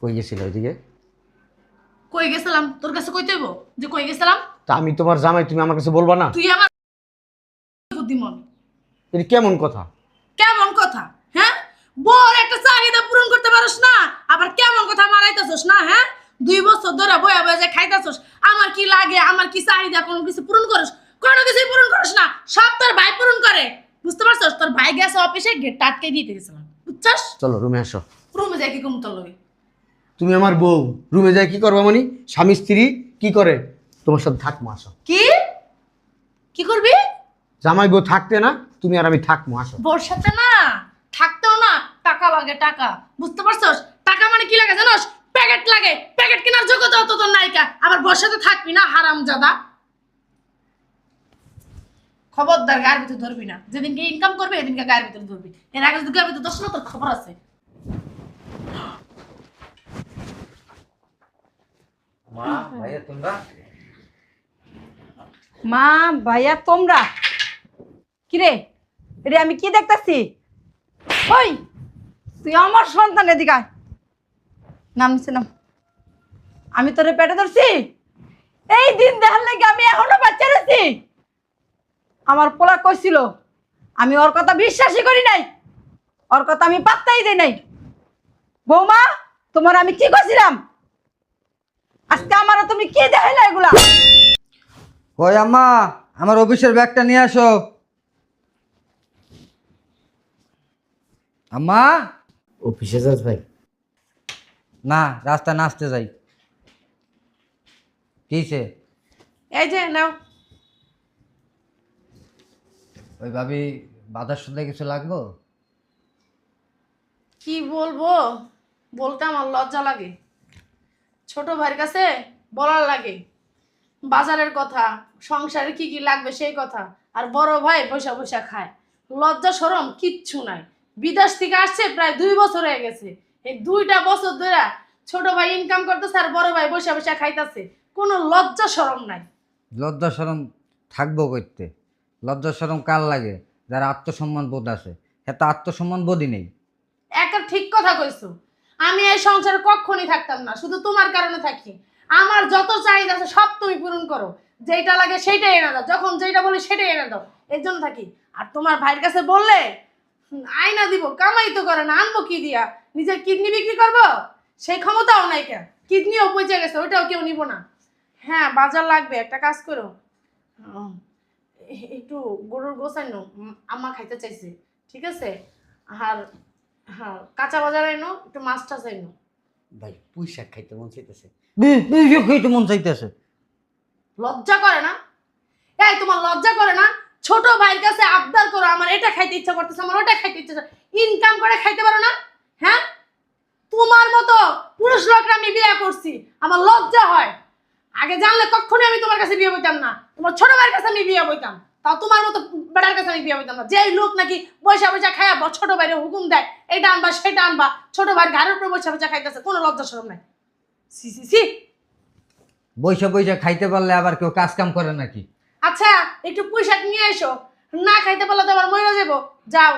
কই গেছিল ওইদিকে? কই গেছিলাম তোর কাছে কইতে হইব যে কই গেছিলাম? তা আমি তোমার জামাই, তুমি আমার কাছে বলবা না? তুই আমার বুদ্ধিমন। এটা কেমন কথা? কেমন কথা? হ্যাঁ, বড় একটা চাহিদা পূরণ করতে পারছ না, আবার কেমন কথা মারাইতেছস না? হ্যাঁ, 2 বছর ধরে বয়া বয়া যে খাইতেছস, আমার কি লাগে, আমার কি চাহিদা, কোনো কিছু পূরণ করস? কোনো কিছুই পূরণ করস না, সব তোর ভাই পূরণ করে। বুঝতে পারছস? তোর ভাই গেছে অফিসে, গেটটা আটকে দিতে গেছিলাম, বুঝছস? চলো রুমে আসো। রুমে যাই কি কম তোর লগে? তুমি আমার বউ, রুমে যাই কি করবা? মানে স্বামী স্ত্রী কি করে? তোমার সাথে থাকবো, আসো। কি কি করবি? জামাই বউ থাকতে না, তুমি আর আমি থাকবো, আসো। বোর সাথে না থাকতেও না টাকা লাগে, টাকা। বুঝতে পারছস? টাকা মানে কি লাগে জানোস? প্যাকেট লাগে, প্যাকেট কেনার যোগ্যতা তো তোর নাইকা, আবার বোর সাথে থাকবি না, হারামজাদা। খবরদার গায়ের ভিতর ধরবি না, যেদিনকে ইনকাম করবে এদিনকে গায়ের ভিতর ধরবি, এর আগে যদি গায়ের ভিতর দশ না তোর খবর আছে। মা ভাইয়া তোমরা? মা ভাইয়া তোমরা কিরে? রে আমি কি দেখতাছি? ওই তুই আমার সন্তান, এদিকে আয়। নাম নিচে নাম। আমি তোরে পেটে ধরছি এই দিন দেখার লাগে, আমি এখনো বাচ্চা রয়েছি। আমার পোলা কইছিল, আমি ওর কথা বিশ্বাসই করি নাই, ওর কথা আমি পাত্তাই দেই নাই। বৌমা, তোমার আমি কি কইছিলাম? আজকে আমারও তুমি কি দেখাইলা এগুলা? ওই আম্মা, আমার অফিসের ব্যাগটা নিয়ে আসো। আম্মা। অফিসে যাস ভাই? না, রাস্তায় নাচতে যাই। কিসে? এই যে নাও। ওই ভাবি, বাজার সদায় কিছু লাগবো? কি বলবো, বলতে আমার লজ্জা লাগে। ছোট ভাইয়ের কাছে বলার লাগে বাজারের কথা, সংসারে কি কি লাগবে সেই কথা, আর বড় ভাই বৈশা বৈশা খায়। লজ্জা শরম কিচ্ছু নাই। বিদেশ থেকে আসছে প্রায় 2 বছর হয়ে গেছে, এই 2টা বছর ধরে ছোট ভাই ইনকাম করতেছে আর বড় ভাই বৈশা বৈশা খাইতেছে, কোনো লজ্জা শরম নাই। লজ্জা শরম থাকবো করতে? লজ্জা শরম কার লাগে? যারা আত্মসম্মান বোধ আছে, এত আত্মসম্মান বোধই নেই। একটা ঠিক কথা কইছো। আমি এই সংসারে কখনই থাকতাম না, শুধু তোমার কারণে থাকি। আমার যত চাহিদা আছে সব তুমি পূরণ করো, যেটা লাগে সেইটাই এনে দাও, যখন যেটা বলি সেটাই এনে দাও, এর জন্য থাকি। আর তোমার ভাইয়ের কাছে বললে আয়না দিব, কামাই তো করে না, আনবো কি দিয়া? নিজের কিডনি বিক্রি করবো সেই ক্ষমতাও নাই, কেন কিডনিও পচে গেছে, ওইটাও কেউ নিব না। হ্যাঁ, বাজার লাগবে, একটা কাজ করো, একটু গরুর গোছাইনো, আম্মা খাইতে চাইছে, ঠিক আছে? আর হ্যাঁ, কাঁচা বাজার এনো, একটু মাছ টাছ এনো। ভাই পুঁই শাক খাইতে মন চাইতেছে। খেতে মন চাইতেছে। লজ্জা করে না? এই তোমার লজ্জা করে না? ছোট ভাইয়ের কাছে আবদার করো, আমার এটা খাইতে ইচ্ছা করতেছে, আমার ওটা খাইতে ইচ্ছা, ইনকাম করে খাইতে পারো না? হ্যাঁ, তোমার মতো পুরুষ লোকরা আমি বিয়ে করছি, আমার লজ্জা হয়। আগে জানলে কখনোই আমি তোমার কাছে বিয়ে বইতাম না, তোমার ছোট ভাইয়ের কাছে আমি বিয়ে বইতাম। তাও তোমার মতো বেড়ার কাছে আমি বিয়ে বইতাম না, যে লোক নাকি বৈশা বৈশা খায়া ছোট ভাইয়ের হুকুম দেয়, এটা আনবা সেটা আনবা, ছোট ভাইয়ের ঘাড়ের উপরে বৈশা বৈশা খাইতেছে, কোনো লজ্জা শরম নাই। সি সি সি। বৈশা বৈশা খাইতে পারলে আবার কেউ কাজ কাম করে নাকি? আচ্ছা, একটু পুঁইশাক নিয়ে এসো, না খাইতে পারলে তো আবার মরে যাবো। যাও,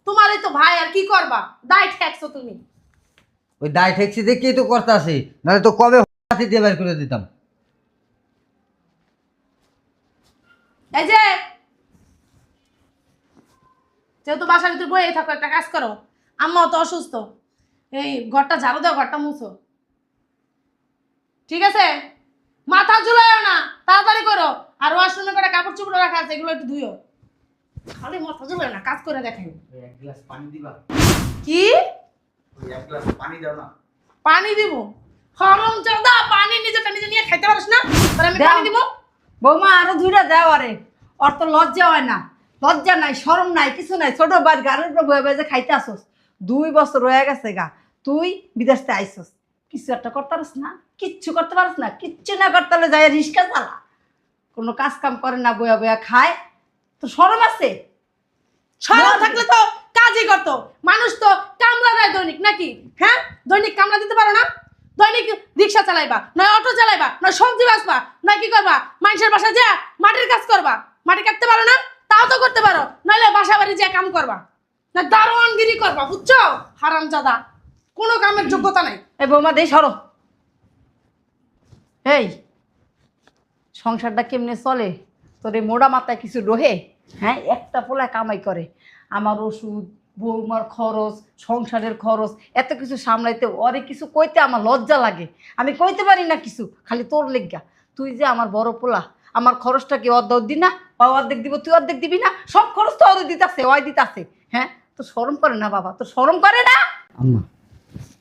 তোমারই তো ভাই, আর কি করবা? দায় ঠেকছো তুমি। ওই দায় ঠেকছি দেখেই তো করতে আসি, নাহলে তো কবে হাতে দিয়ে বের করে দিতাম। এই যে, যেহেতু বাসার ভিতরে বইয়ে থাকো, একটা কাজ করো, আম্মাও তো অসুস্থ, এই ঘরটা ঝাড়ু দাও, ঘরটা মুছো, ঠিক আছে? মাথা ঝুলাইও না, তাড়াতাড়ি করো। আর ওয়াশরুমে করে কাপড় চোপড় রাখা আছে, এগুলো একটু ধুইও। খালি মাথা ঝুলাইও না, কাজ করে দেখাই। এক গ্লাস পানি দিবা? কি? এক গ্লাস পানি দাও না। পানি দিব? হারামজাদা, পানি নিজেটা নিজে নিয়ে খাইতে পারিস না, আর আমি পানি দিব? বৌমা আরো 2টা দাও। আরে ওর তো লজ্জা হয় না, লজ্জা নাই, শরম নাই, কিছু নাই। ছোট ভাই গাড়ির উপর বয়ে বয়ে যে খাইতে আসোস, 2 বছর হয়ে গেছে গা, তুই বিদেশ থেকে আইসোস, কিছু একটা করতে পারিস না? কিচ্ছু করতে পারিস না? কিচ্ছু না করতে হলে যাই রিক্সা চালা, কোনো কাজ কাম করে না, বয়া বয়া খায়। তো শরম আছে? শরম থাকলে তো কাজই করতো। মানুষ তো কামলা দেয় দৈনিক নাকি? হ্যাঁ, দৈনিক কামলা দিতে পারো না? দৈনিক রিক্সা চালাইবা, নয় অটো চালাইবা, নয় সবজি বাঁচবা, নয় কি করবা? মানুষের বাসা যা মাটির কাজ করবা, মাটি কাটতে পারো না? তাও তো করতে পারো, নইলে বাসা বাড়ি যা কাম করবা, না দারোয়ানগিরি করবা, বুঝছো? হারামজাদা, কোনো কামের যোগ্যতা নাই। এই বৌমা দেই সরো। এই সংসারটা কেমনে চলে? তোর এই মোড়া মাথায় কিছু রোহে? হ্যাঁ, একটা পোলা কামাই করে, আমার ওষুধ, বৌমার খরচ, সংসারের খরচ, এত কিছু সামলাইতে ওরে কিছু কইতে আমার লজ্জা লাগে। আমি কইতে পারি না কিছু, খালি তোর লেগা। তুই যে আমার বড় পোলা, আমার খরচটা কি অর্ধেক দি না? বা অর্ধেক দিব, তুই অর্ধেক দিবি না? সব খরচ তো ওরে দিতাছে, ওই দিতাছে। হ্যাঁ, তোর শরম করে না বাবা? তোর শরম করে না? আম্মা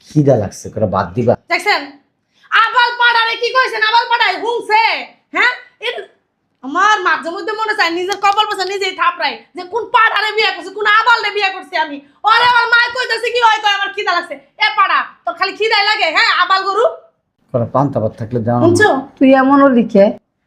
খিদা লাগছে, করে বাদ দিবা? দেখছেন আবাল পাড়ারে কি কইছেন? আবাল পাড়ায় হুংছে। হ্যাঁ, আমার মাঝে মধ্যে মনে চায় নিজের কপাল পাশে নিজেই থাপড়াই যে কোন পাড়ারে বিয়ে করছে, কোন আবালরে বিয়ে করছি আমি। ওরে আমার মা কইতাছে কি হয়, কয় আমার খিদা লাগছে। এ পাড়া তোর খালি খিদাই লাগে? হ্যাঁ, আবাল গরু। করে পান্তা ভাত থাকলে দাও না। শুনছো? তুই এমনও লিখে?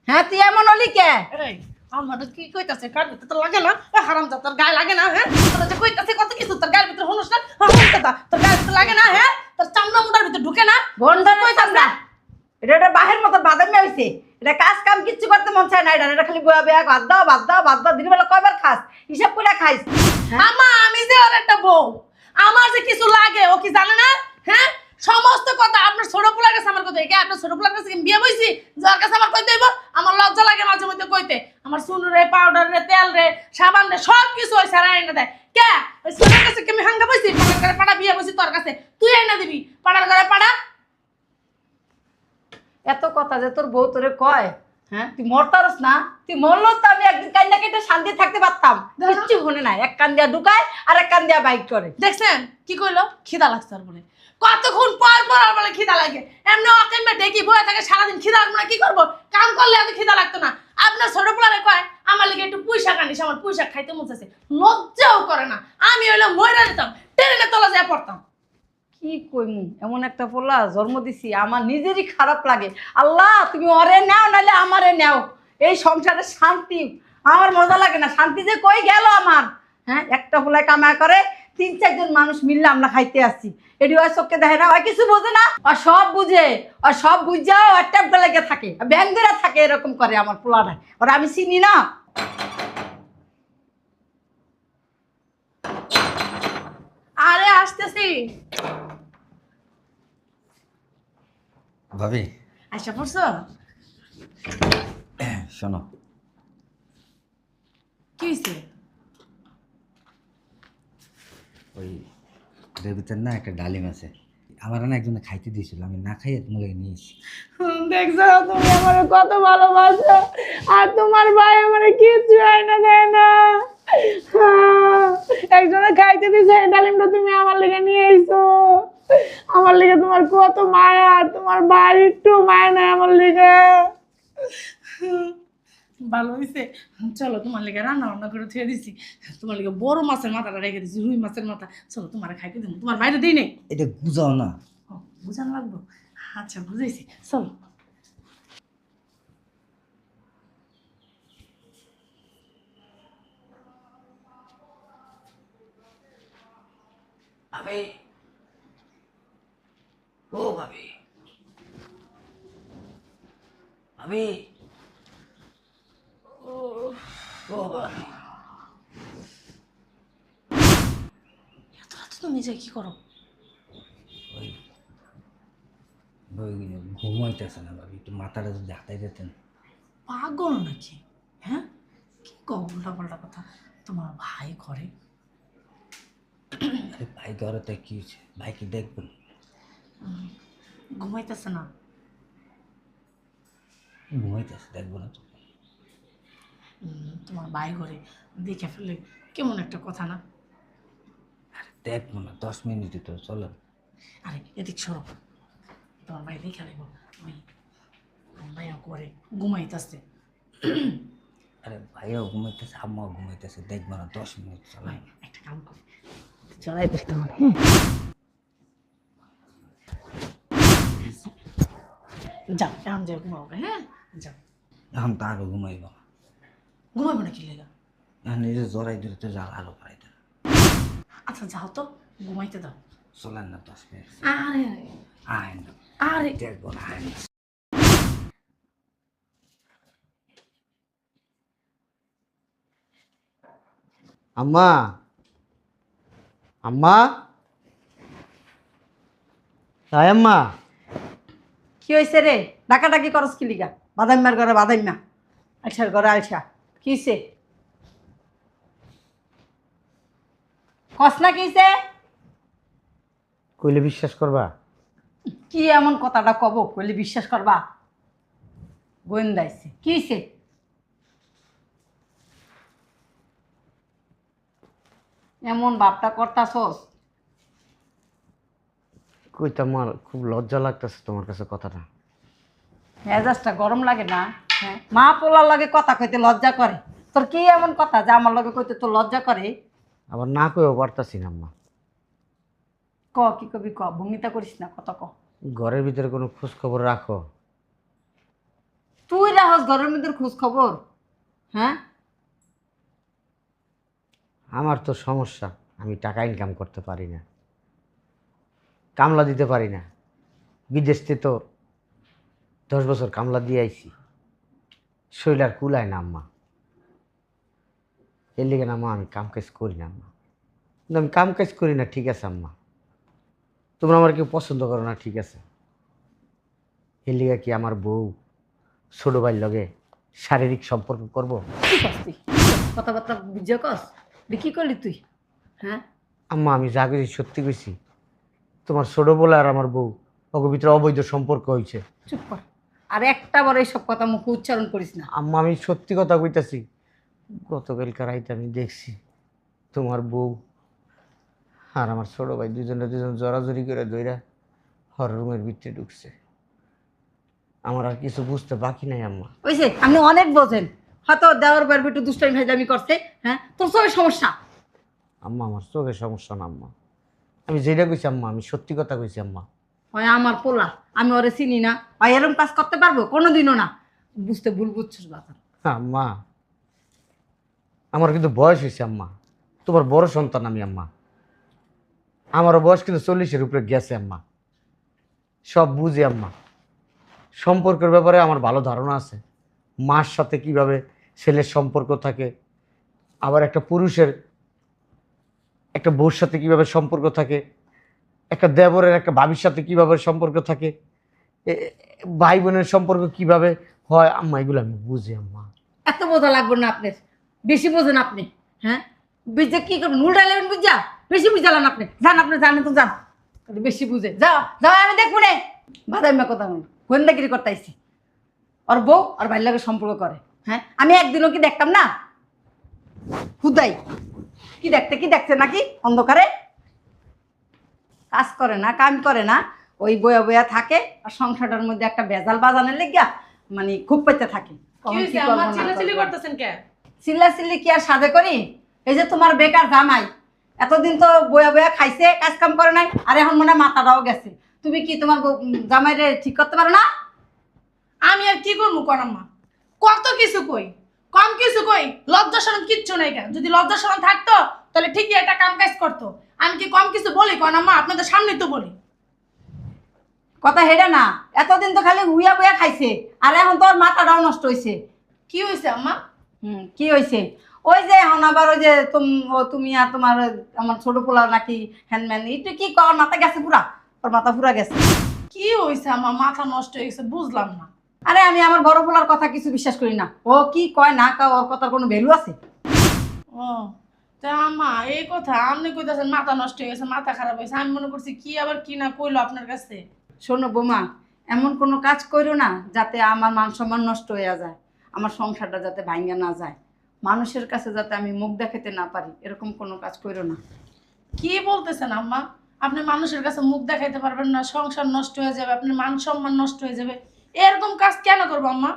হ্যাঁ, তুই এমনও লিখে? এই আমার কি কইতাছে? কার ভিতর তোর লাগে না? এ হারামজাদা, তোর গায়ে লাগে না? হ্যাঁ, তোর যে কইতাছে কত কিছু, তোর গায়ের ভিতর হলস না? হারামজাদা, তোর গায়ের ভিতর লাগে না? হ্যাঁ, তোর চামড়া মুন্ডার ভিতর ঢুকে না? বন্ধ কইতাম না। এটা বাহের মতো বাদামি হইছে। এটা কাজ কাম কিচ্ছু করতে মন চায় না। এটা খালি বয়া বয়া ভাত দাও, ভাত দাও, ভাত দাও। দিনের বেলা কয়বার খাস? হিসাব করে খাইস। আমা আমি যে ওর একটা বউ, আমার যে কিছু লাগে ও কি জানে না? হ্যাঁ, সমস্ত কথা আপনার ছোট পোলার কাছে আমার কইতে। আপনার ছোট পোলার কাছে কি বিয়ে বইছি যার কাছে আমার কইতে হইব? আমার লজ্জা লাগে মাঝে মধ্যে কইতে। আমার চুন রে, পাউডার রে, তেল রে, সাবান রে, সব কিছু ওই সারা এনে দেয়। কে ওই ছোটের কাছে কি আমি হাঙ্গা বইছি? পাড়ার ঘরে পাড়া বিয়ে বইছি তোর কাছে, তুই এনে দিবি পাড়ার ঘরে পাড়া? এত কথা যে তোর বউ তোরে কয়, হ্যাঁ তুই মরতারস না? তুই মরলো তো আমি একদিন কান্না কেটে শান্তি থাকতে পারতাম। কিচ্ছু শুনে না, এক কান দিয়া ঢুকায় আর এক কান দিয়া বাইক করে। দেখছেন কি কইলো? খিদা লাগছে আর বলে কতক্ষণ পর পর আর বলে খিদা লাগে। এমনি অকেমে ডেকি বয়ে থাকে সারাদিন, খিদা লাগবে না? কি করবো? কাম করলে এত খিদা লাগতো না। আপনার ছোট পোলারে কয় আমার লিগে একটু পুঁইশাক আনিস, আমার পুঁইশাক খাইতে মন চাইছে। লজ্জাও করে না। আমি হইলে মইরা যেতাম, ট্রেনে তলা যায় পড়তাম। কি কইমু, এমন একটা পোলা জন্ম দিছি, আমার নিজেরই খারাপ লাগে। আল্লাহ তুমি ওরে নাও, নাহলে আমারে নাও। এই সংসারে শান্তি আমার মজা লাগে না। শান্তি যে কই গেল আমার? হ্যাঁ, একটা পোলায় কামাই করে, 3-4 জন মানুষ মিললে আমরা খাইতে আসছি। এটি ওই চোখকে দেখে না, ওই কিছু বোঝে না। আর সব বুঝে, আর সব বুঝাও আর ট্যাপটা লেগে থাকে, ব্যাংকেরা থাকে, এরকম করে আমার পোলাটা। ওরা আমি চিনি না। আরে আসতেছি। ভাবি আচ্ছা পড়ছো? শোনো, কি হয়েছে? ওই ভিতর না একটা ডালিম আছে, আমার না একজনে খাইতে দিয়েছিল, আমি না খাইয়ে তোমাকে নিয়েছি। দেখছো তুমি আমার কত ভালোবাসো, আর তোমার ভাই আমার কিচ্ছু হয় না, দেয় না। একজনে খাইতে দিছে, এই ডালিমটা তুমি আমার লেগে নিয়ে আইছো। আমার লেগে তোমার কত মায়া, আর তোমার ভাই একটু মায়া নাই আমার লেগে। ভালো হয়েছে, চলো তোমার লেগে রান্না বান্না করে থুয়ে দিছি। তোমার লেগে বড় মাছের মাথাটা রেখে দিছি, রুই মাছের মাথা। চলো তোমার খাইতে দেবো, তোমার বাইরে দিই নেই। এটা বুঝাও না। ও, বুঝান লাগবো? আচ্ছা বুঝাইছি, চলো। ভাবি, ও ভাবি, ভাবি, ও ভাবি। এত রাতে তুমি যে কি করো? ওই ওই ঘুমাইতেছে না ভাবি, একটু মাথাটা যদি হাতাই দিতেন। পাগল নাকি? হ্যাঁ, কি কও উল্টা পাল্টা কথা? তোমার ভাই করে? আরে ভাই ঘরে তো কি হয়েছে, ভাইকে দেখবেন। ঘুমাইতেছে না? ঘুমাইতেছে, দেখবো না তো। তোমার ভাই ঘরে দেখে ফেললে কেমন একটা কথা না? আরে দেখবো না, 10 মিনিটই তো, চলেন। আরে এদিক সরো, তোমার ভাই দেখে নেবো। ওই ভাইয়া করে ঘুমাইতেছে। আরে ভাইও ঘুমাইতেছে, আম্মাও ঘুমাইতেছে, দেখবো না, 10 মিনিট চলেন। ভাই একটা কাম করি, চলাই দেখতে হবে। যাও এখন যাও ঘুমাবো। হ্যাঁ যাও। এখন তো আরো ঘুমাইব না। ঘুমাবো না কি লেগা? এখন নিজে জড়াই ধরে তো জাল আরো পাইতে। আচ্ছা যাও তো, ঘুমাইতে দাও। চলেন না 10 মিনিট। আরে আয় না, আরে দেখবো না, আয় না। আম্মা, আম্মা, আয় আম্মা। কি হয়েছে রে? ডাকাডাকি করস কি লিগা? বাদাইম্মার ঘরে বাদাইম্মা, আলসার ঘরে আলসা। কি হয়েছে? কস না কি হয়েছে? কইলে বিশ্বাস করবা? কি এমন কথাটা কব কইলে বিশ্বাস করবা? গোয়েন্দাইছে। কি হয়েছে? এমন ভাবটা করতাছস? কইতাম আমার খুব লজ্জা লাগতেছে তোমার কাছে কথাটা। মেজাজটা গরম লাগে না? হ্যাঁ, মা পোলার লাগে কথা কইতে লজ্জা করে। তোর কি এমন কথা যে আমার লগে কইতে তোর লজ্জা করে? আবার না কইও পারতাছি না আম্মা। কি কবি ভূমিতা করিস না, কত ঘরের ভিতরে কোনো খোঁজ খবর রাখো? তুই রাহস ঘরের মধ্যে খোঁজ খবর? হ্যাঁ, আমার তো সমস্যা, আমি টাকা ইনকাম করতে পারি না, কামলা দিতে পারি না। বিদেশ থেকে তো 10 বছর কামলা দিয়ে আইছি, শরীর আর কুলায় না আম্মা। এর লিগে না আম্মা আমি কাম কাজ করি না আম্মা। কিন্তু আমি কাম কাজ করি না ঠিক আছে আম্মা, তোমরা আমার কেউ পছন্দ করো না ঠিক আছে। এর লিগে কি আমার বউ ছোট ভাইয়ের লগে শারীরিক সম্পর্ক করব? কি কস তুই? কথাবার্তা বুঝে কস? কি করলি তুই? হ্যাঁ, আম্মা আমি যা কইছি সত্যি কইছি। তোমার ছোট বলে আর আমার বউ ওকে ভিতরে অবৈধ সম্পর্ক হয়েছে। চুপ কর, আর একটা বড় এইসব কথা মুখে উচ্চারণ করিস না। আম্মা আমি সত্যি কথা কইতাছি, গতকালকার রাইতে আমি দেখছি তোমার বউ আর আমার ছোট ভাই দুজন জড়াজড়ি করে দইরা হর রুমের ভিতরে ঢুকছে। আমার আর কিছু বুঝতে বাকি নাই আম্মা। ওইসে আপনি অনেক বোঝেন, হয়তো দেওয়ার বার একটু দুষ্টামি ফাইজলামি করছে। হ্যাঁ, তোর সবাই সমস্যা। আম্মা আমার চোখের সমস্যা না আম্মা, আমি যেটা কইছি আম্মা আমি সত্যি কথা কইছি আম্মা। হয় আমার পোলা, আমি ওরে চিনি না, হয় এরকম কাজ করতে পারবো? কোনোদিনও না। বুঝতে ভুল বুঝছিস বাবা। আম্মা আমার কিন্তু বয়স হয়েছে আম্মা, তোমার বড় সন্তান আমি আম্মা। আমারও বয়স কিন্তু 40-এর উপরে গেছে আম্মা, সব বুঝি আম্মা। সম্পর্কের ব্যাপারে আমার ভালো ধারণা আছে, মার সাথে কিভাবে ছেলের সম্পর্ক থাকে, আবার একটা পুরুষের একটা বউর সাথে কিভাবে সম্পর্ক থাকে, একটা দেবরের একটা ভাবির সাথে কিভাবে সম্পর্ক থাকে, ভাই বোনের সম্পর্ক কিভাবে হয় আম্মা, এগুলো আমি বুঝি আম্মা। এত বোঝা লাগবে না আপনার, বেশি বোঝেন আপনি। হ্যাঁ, বুঝে কি করবেন? উল্টা লেবেন বুঝা, বেশি বুঝালেন আপনি। যান, আপনি জানেন তো যান, বেশি বুঝে যাও যাও। আমি দেখবো রে বাদাইমা কথা গোয়েন্দাগিরি করতে আইছি। ওর বউ আর ভাইয়ের লাগে সম্পর্ক করে। হ্যাঁ, আমি একদিনও কি দেখতাম না? হুদাই কি দেখছে নাকি অন্ধকারে? কাজ করে না, কাম করে না, ওই বয়া বয়া থাকে আর সংসারটার মধ্যে একটা ভেজাল বাজানের লেগিয়া মানে খুব পেতে থাকে। কি হইছে আম্মা চিল্লাচিল্লি করতেছেন কে? চিল্লাচিল্লি কি আর সাজে করি? এই যে তোমার বেকার জামাই এতদিন তো বয়া বয়া খাইছে, কাজ কাম করে নাই, আর এখন মনে হয় মাথাটাও গেছে। তুমি কি তোমার জামাইরে ঠিক করতে পারো না? আমি আর কি করবো কোন আম্মা? কত কিছু কই, কম কিছু কই? লজ্জা শরম কিচ্ছু নাই কেন? যদি লজ্জা শরম থাকতো তাহলে ঠিকই একটা কাম কাজ করতো। আমি কি কম কিছু বলি কোন আম্মা? আপনাদের সামনে তো বলি। কথা হেডা না, এতদিন তো খালি হুইয়া বইয়া খাইছে, আর এখন তোর মাথাটাও নষ্ট হয়েছে। কি হয়েছে আম্মা? কি হয়েছে? ওই যে এখন আবার ওই যে তুমি আর তোমার আমার ছোট পোলা নাকি হ্যান্ডম্যান, একটু কি কর মাথা গেছে পুরা, ওর মাথা পুরা গেছে। কি হয়েছে আমার মাথা নষ্ট হয়ে গেছে বুঝলাম না। আরে আমি আমার বড় পোলার কথা কিছু বিশ্বাস করি না। ও কি কয় না কয় ওর কথার কোনো ভ্যালু আছে? ও তা আম্মা এই কথা আপনি কইতাছেন মাথা নষ্ট হয়ে গেছে, মাথা খারাপ হয়েছে, আমি মনে করছি কি আবার কি না কইলো আপনার কাছে। শোনো বোমা, এমন কোনো কাজ করো না যাতে আমার মান সম্মান নষ্ট হয়ে যায়, আমার সংসারটা যাতে ভাঙ্গা না যায়, মানুষের কাছে যাতে আমি মুখ দেখাতে না পারি, এরকম কোনো কাজ করো না। কি বলতেছেন আম্মা? আপনি মানুষের কাছে মুখ দেখাইতে পারবেন না, সংসার নষ্ট হয়ে যাবে, আপনার মান সম্মান নষ্ট হয়ে যাবে, এরকম কাজ কেন করবো আম্মা?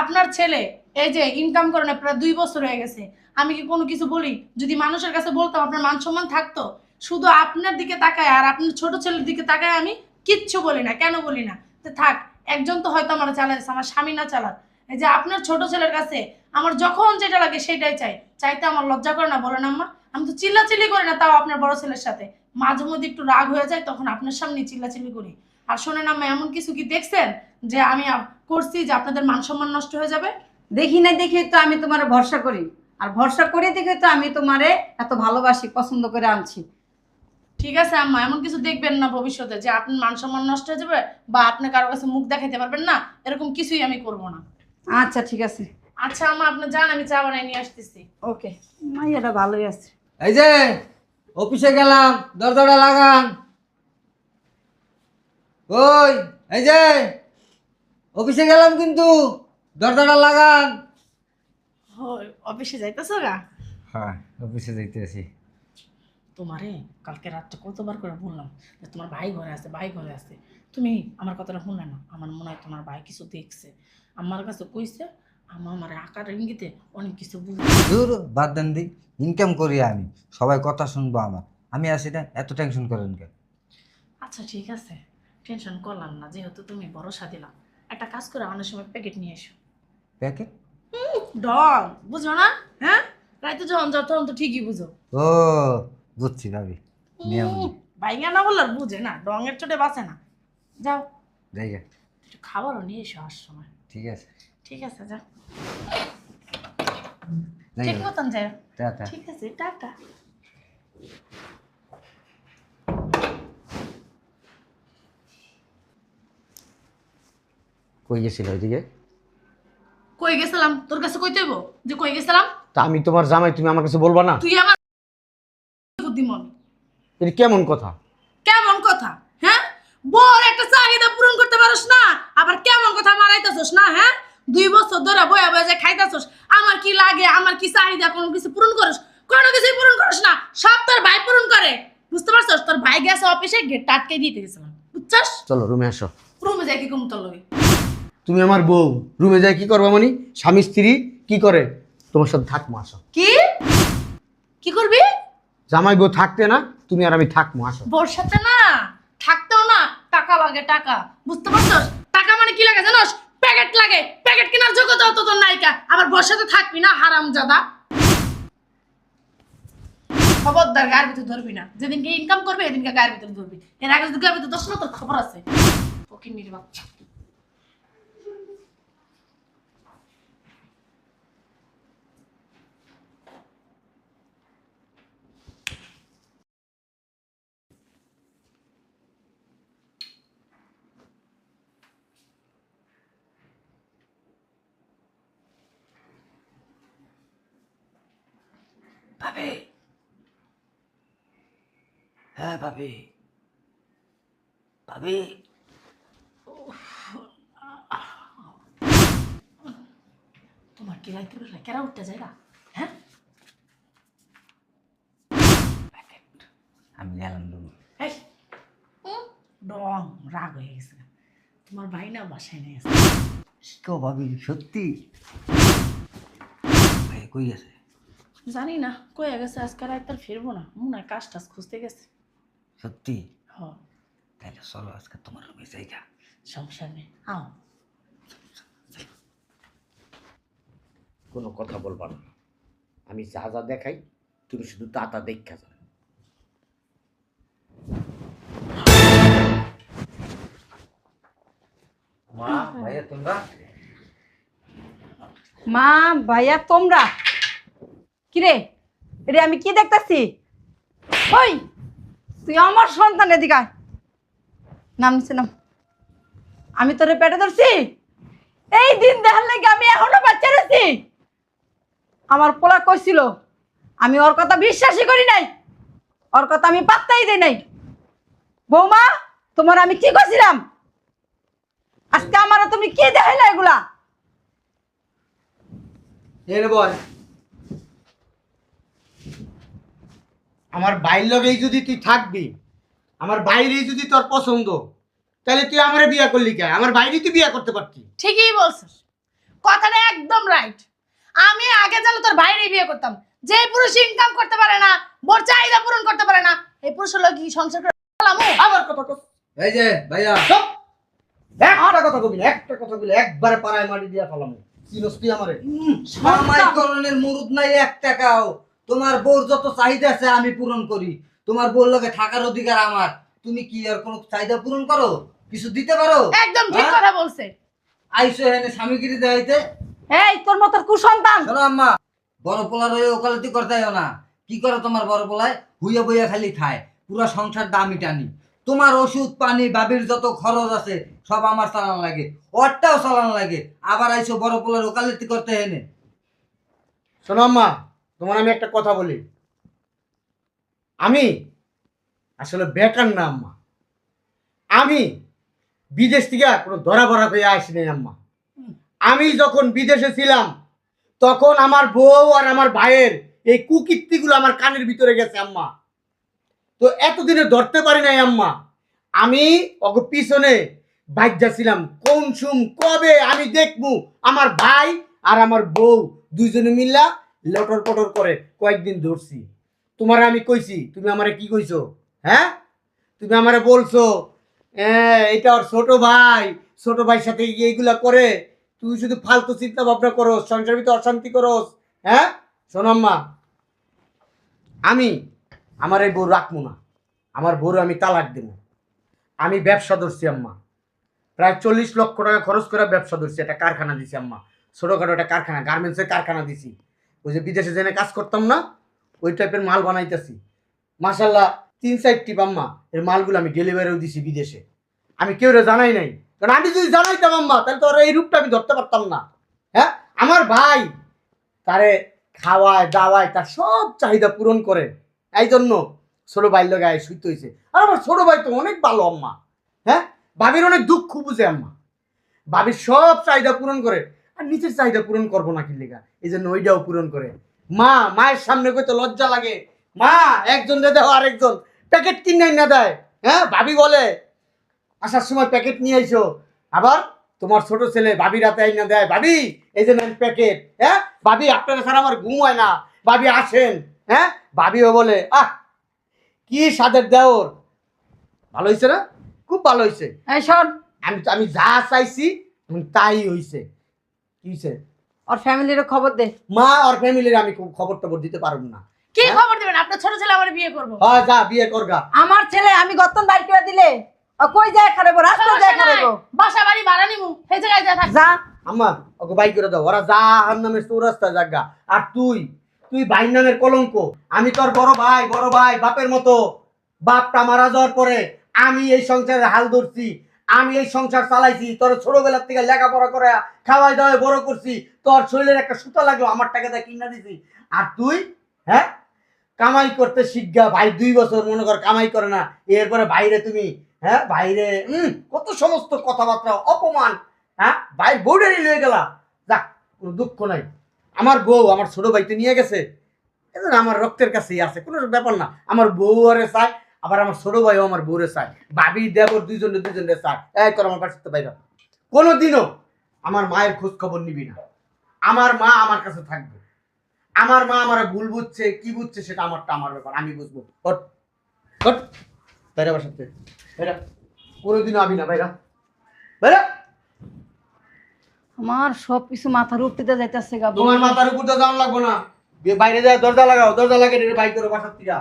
আপনার ছেলে এই যে ইনকাম করে না প্রায় 2 বছর হয়ে গেছে, আমি কি কোনো কিছু বলি? যদি মানুষের কাছে বলতাম আপনার মান সম্মান থাকতো? শুধু আপনার দিকে তাকায় আর আপনার ছোট ছেলের দিকে তাকায় আমি কিচ্ছু বলি না। কেন বলি না? তো থাক, একজন তো হয়তো আমার চালাচ্ছে, আমার স্বামী না চালাক। এই যে আপনার ছোট ছেলের কাছে আমার যখন যেটা লাগে সেটাই চাইতে আমার লজ্জা করে না বলেন আম্মা? আমি তো চিল্লাচিল্লি করি না, তাও আপনার বড় ছেলের সাথে মাঝে মধ্যে একটু রাগ হয়ে যায়, তখন আপনার সামনে চিল্লাচিল্লি করি। আর শোনেন আম্মা, এমন কিছু কি দেখছেন যে আমি করছি যে আপনাদের মান সম্মান নষ্ট হয়ে যাবে? দেখি না, দেখে তো আমি তোমার ভরসা করি, আর ভরসা করে দেখে তো আমি তোমারে এত ভালোবাসি, পছন্দ করে আনছি। ঠিক আছে আম্মা, এমন কিছু দেখবেন না ভবিষ্যতে যে আপনার মান সম্মান নষ্ট হয়ে যাবে বা আপনি কারো কাছে মুখ দেখাইতে পারবেন না, এরকম কিছুই আমি করব না। আচ্ছা ঠিক আছে। আচ্ছা আম্মা, আপনি যান, আমি চা বানাই নিয়ে আসতেছি। ওকে, মাইয়াটা ভালোই আছে। এই যে অফিসে গেলাম, দরজাটা লাগান। ওই এই যে অফিসে গেলাম কিন্তু দরজাটা লাগান। অফিসে যাইতেছো গা? হ্যাঁ অফিসে যাইতেছি। তোমারে কালকে রাতটা কতবার করে বললাম যে তোমার ভাই ঘরে আছে, ভাই ঘরে আছে, তুমি আমার কথাটা শুনলে না। আমার মনে হয় তোমার ভাই কিছু দেখছে, আমার কাছে কইছে, আমার আকার ইঙ্গিতে অনেক কিছু বুঝছে। দূর বাদ দেন দি, ইনকাম করি আমি, সবাই কথা শুনবো আমার। আমি আসি না, এত টেনশন করেন কেন? আচ্ছা ঠিক আছে, টেনশন করলাম না, যেহেতু তুমি ভরসা দিলাম। একটা কাজ করে অনেক সময় প্যাকেট নিয়ে এসো। প্যাকেট? ডল বুঝো না? হ্যাঁ, রাইতে যখন যাও তখন তো ঠিকই বুঝো। ও বুঝছি ভাবি, নিয়ম ভাইঙ্গা না বললে আর বুঝে না, ডঙের চোটে বাঁচে না। যাও জায়গা। একটু খাবারও নিয়ে এসো আর সময়। ঠিক আছে ঠিক আছে, যাও যাই ঠিক হোক। মতন যাও। টাটা। ঠিক আছে, টাটা। কই গেছিল ওইদিকে? কই গেছিলাম তোর কাছে কইতে হইব যে কই গেছিলাম? তা আমি তোমার জামাই, তুমি আমার কাছে বলবা না? তুই আমার বুদ্ধিমনি। এটা কেমন কথা? কেমন কথা? হ্যাঁ, বড় একটা চাহিদা পূরণ করতে পারোস না, আবার কেমন কথা মারাইতেছস না? হ্যাঁ, 2 বছর ধরে বয়া বয়া যে খাইতেছস, আমার কি লাগে, আমার কি চাহিদা, কোনো কিছু পূরণ করস? কোনো কিছুই পূরণ করস না, সব তোর ভাই পূরণ করে। বুঝতে পারছস? তোর ভাই গেছে অফিসে, গেটটা আটকে দিতে গেছিলাম, বুঝছস? চলো রুমে আসো। রুমে যাই কি কম তোর লগে? তুমি আমার বউ, রুমে যাই কি করবা? মানে স্বামী স্ত্রী কি করে? তোমার সাথে থাকবো, আসো। কি কি করবি? জামাই বউ থাকতে না, তুমি আর আমি থাকবো, আসো। বোর সাথে না থাকতেও না, টাকা লাগে টাকা। বুঝতে পারছস? টাকা মানে কি লাগে জানোস? প্যাকেট লাগে, প্যাকেট কেনার যোগ্যতা তো তোর নাইকা, আবার বোর সাথে থাকবি না, হারামজাদা। খবরদার গায়ের ভিতর ধরবি না, যেদিনকে ইনকাম করবি এদিনকে গায়ের ভিতর ধরবি, এর আগে যদি গায়ের ভিতর দশ না তোর খবর আছে। ফকিন্নির বাচ্চা। ভাবি, হ্যাঁ ভাবি, ভাবি তোমার কি রাইতে বেলা কেরা উঠতে যায় না? হ্যাঁ, আমি গেলাম রুমে। এই ডং রাগ হয়ে গেছে। তোমার ভাই না বাসায় নিয়ে গেছে। কেউ ভাবি সত্যি? ভাই কই গেছে? জানি না কই গেছে, আজকে রাত আর ফিরবো না, মনে হয় কাজ টাজ খুঁজতে গেছে। সত্যি? হ, তাহলে চলো আজকে তোমার রুমে যাইগা। সমস্যা নেই, আও। কোনো কথা বলবা না, আমি যা যা দেখাই তুমি শুধু তা তা দেখা যাও। মা ভাইয়া তোমরা? মা ভাইয়া তোমরা? কিরে, এটা আমি কি দেখতাছি? ওই তুই আমার সন্তান, এদিকে আয়। নাম নিচে নাম। আমি তোরে পেটে ধরছি এই দিন দেখার লাগে, আমি এখনো বাচ্চা রয়েছি। আমার পোলা কইছিল, আমি ওর কথা বিশ্বাসই করি নাই, ওর কথা আমি পাত্তাই দেই নাই। বৌমা, তোমার আমি কি কইছিলাম? আজকে আমার তুমি কি দেখাইলা এগুলা? বল, আমার বাইর লগেই যদি তুই থাকবি, আমার বাইরেই যদি তোর পছন্দ, তাহলে তুই আমারে বিয়ে করলি কে? আমার বাইরেই তুই বিয়ে করতে পারতি। ঠিকই বলছিস, কথাটা একদম রাইট। আমি আগে জানলে তোর বাইরে বিয়ে করতাম। যে পুরুষ ইনকাম করতে পারে না, বড় চাহিদা পূরণ করতে পারে না, এই পুরুষের লোক কি সংসার করে ফেলামু? আবার কথা কস। এই যে ভাইয়া, চুপ! একটা কথা কবি না, একটা কথা বলে একবারে পাড়ায় মাটি দিয়া ফেলাম। চিনস তুই আমারে? সামাইকরণের মুরুদ নাই 1 টাকাও। তোমার বউর যত চাহিদা আছে আমি পূরণ করি। তোমার বউর লগে থাকার অধিকার আমার। তুমি কি আর কোনো চাহিদা পূরণ করো? কিছু দিতে পারো? একদম ঠিক হ্যাঁ? কথা বলছে। আইসো এনে স্বামীগিরি দেখাইতে। এই তোর মতো কুসন্তান। শোনো আম্মা, বড় পোলার হয়ে ওকালতি করতে হয় না। কি করে তোমার বড় পোলায়? হুইয়া বইয়া খালি খায়, পুরো সংসারটা আমি টানি। তোমার ওষুধ পানি বাবির যত খরচ আছে সব আমার চালান লাগে, ওরটাও চালান লাগে, আবার আইসো বড় পোলার ওকালতি করতে হেনে। শোনো আম্মা, তোমার আমি একটা কথা বলি। আমি আসলে বেকার না আম্মা। আমি বিদেশ থেকে কোনো ধরা বড়া হয়ে আসিনি আম্মা। আমি যখন বিদেশে ছিলাম তখন আমার বউ আর আমার ভাইয়ের এই কুকীর্তিগুলো আমার কানের ভিতরে গেছে আম্মা। তো এতদিনে ধরতে পারি নাই আম্মা। আমি ওকে পিছনে বাইজা ছিলাম, কোন সুম কবে আমি দেখবো আমার ভাই আর আমার বউ দুইজনে মিল্লা লটর পটর করে কয়েকদিন ধরছি। তোমার আমি কইছি, তুমি আমারে কি কইছো? হ্যাঁ, তুমি আমারে বলছো এটা ওর ছোট ভাইয়ের সাথে গিয়ে এইগুলা করে, তুই শুধু ফালতু চিন্তা ভাবনা করস, সংসার ভিতরে অশান্তি করস। হ্যাঁ, শোনো আম্মা, আমি আমার এই বউ রাখবো না। আমার বউর আমি তালাক দেব। আমি ব্যবসা ধরছি আম্মা, প্রায় 40 লক্ষ টাকা খরচ করে ব্যবসা ধরছি। একটা কারখানা দিছি আম্মা, ছোটখাটো একটা কারখানা, গার্মেন্টসের কারখানা দিছি। ওই যে বিদেশে জেনে কাজ করতাম না, ওই টাইপের মাল বানাইতেছি। মাশাল্লাহ 3-4টি আম্মা এর মালগুলো আমি ডেলিভারিও দিছি বিদেশে। আমি কেউ জানাই নাই, কারণ আমি যদি জানাইতাম আম্মা তাহলে তো আর এই রূপটা আমি ধরতে পারতাম না। হ্যাঁ, আমার ভাই তারে খাওয়ায় দাওয়ায় তার সব চাহিদা পূরণ করে, এই জন্য ছোট ভাইয়ের লগে আয় শুইতে হয়েছে। আর আমার ছোট ভাই তো অনেক ভালো আম্মা। হ্যাঁ, ভাবির অনেক দুঃখ বুঝে আম্মা। ভাবির সব চাহিদা পূরণ করে, আর নিচের চাহিদা পূরণ করবো না কি লেগা, এই জন্য ওইটাও পূরণ করে। মায়ের সামনে কইতে লজ্জা লাগে। মা একজন দেয় আরেকজন প্যাকেট কিনে না দেয়। হ্যাঁ, ভাবি বলে আসার সময় প্যাকেট নিয়ে আইসো, আবার তোমার ছোট ছেলে ভাবি রাতে আইনা দেয়, ভাবি এই যে নেন প্যাকেট। হ্যাঁ, ভাবি আপনারা ছাড়া আমার ঘুম হয় না, ভাবি আসেন। হ্যাঁ, ভাবিও বলে কি স্বাদের দেওর, ভালো হয়েছে না? খুব ভালো হয়েছে। এই শোন, আমি যা চাইছি তাই হইছে। কি হইছে? ওর ফ্যামিলির খবর দে। মা আর ফ্যামিলির আমি খবর টবর দিতে পারবো না। কি খবর দিবেন? আপনার ছোট ছেলে আমার বিয়ে করবো। হ্যাঁ, যা বিয়ে করগা। আমার ছেলে আমি গতন বাইর করে দিলে ও কই যায় খারাবো, রাস্তা যায় খারাবো। বাসা বাড়ি ভাড়া নিমু, সেই জায়গায় যা থাক। যা আম্মা ওকে বাই করে দাও, ওরা যা আর নামে চৌরাস্তা জায়গা। আর তুই ভাই নামের কলঙ্ক। আমি তোর বড় ভাই বাপের মতো। বাপটা মারা যাওয়ার পরে আমি এই সংসারে হাল ধরছি, আমি এই সংসার চালাইছি, তোর ছোটবেলার থেকে লেখাপড়া করে খাওয়াই দাওয়াই বড় করছি। তোর শরীরের একটা সুতা লাগলো, আমার টাকাটা কিনা দিছি। আর তুই হ্যাঁ কামাই করতে শিখগা। ভাই 2 বছর মনে কর কামাই করে না, এরপরে বাইরে তুমি হ্যাঁ বাইরে কত সমস্ত কথাবার্তা অপমান। হ্যাঁ, ভাই বউডারি লয়ে গেলা। যাক, কোনো দুঃখ নাই। আমার বউ আমার ছোট ভাইতে নিয়ে গেছে, এজন্য আমার রক্তের কাছেই আছে, কোনো ব্যাপার না। আমার বউ আরে চায়, আবার আমার ছোট ভাইও আমার বউরে চায়, ভাবি দেবর দুইজনে চায়। এই তোর আমার পাশে বাইরে কোনোদিনও আমার মায়ের খোঁজ খবর নিবি না। আমার মা আমার কাছে থাকবে। আমার মা আমার ভুল বুঝছে কি বুঝছে সেটা আমার ব্যাপার, আমি বুঝবো। হট হট বাইরে বাসাতে বাইরা, কোনোদিনও আবি না। বাইরা বাইরা। আমার সব কিছু মাথার উপরে যাইতেছে গা। তোমার মাথার উপর তো যাওয়া লাগবো না, বাইরে যায় দরজা লাগাও, দরজা লাগিয়ে বাইক করে বাসার থেকে।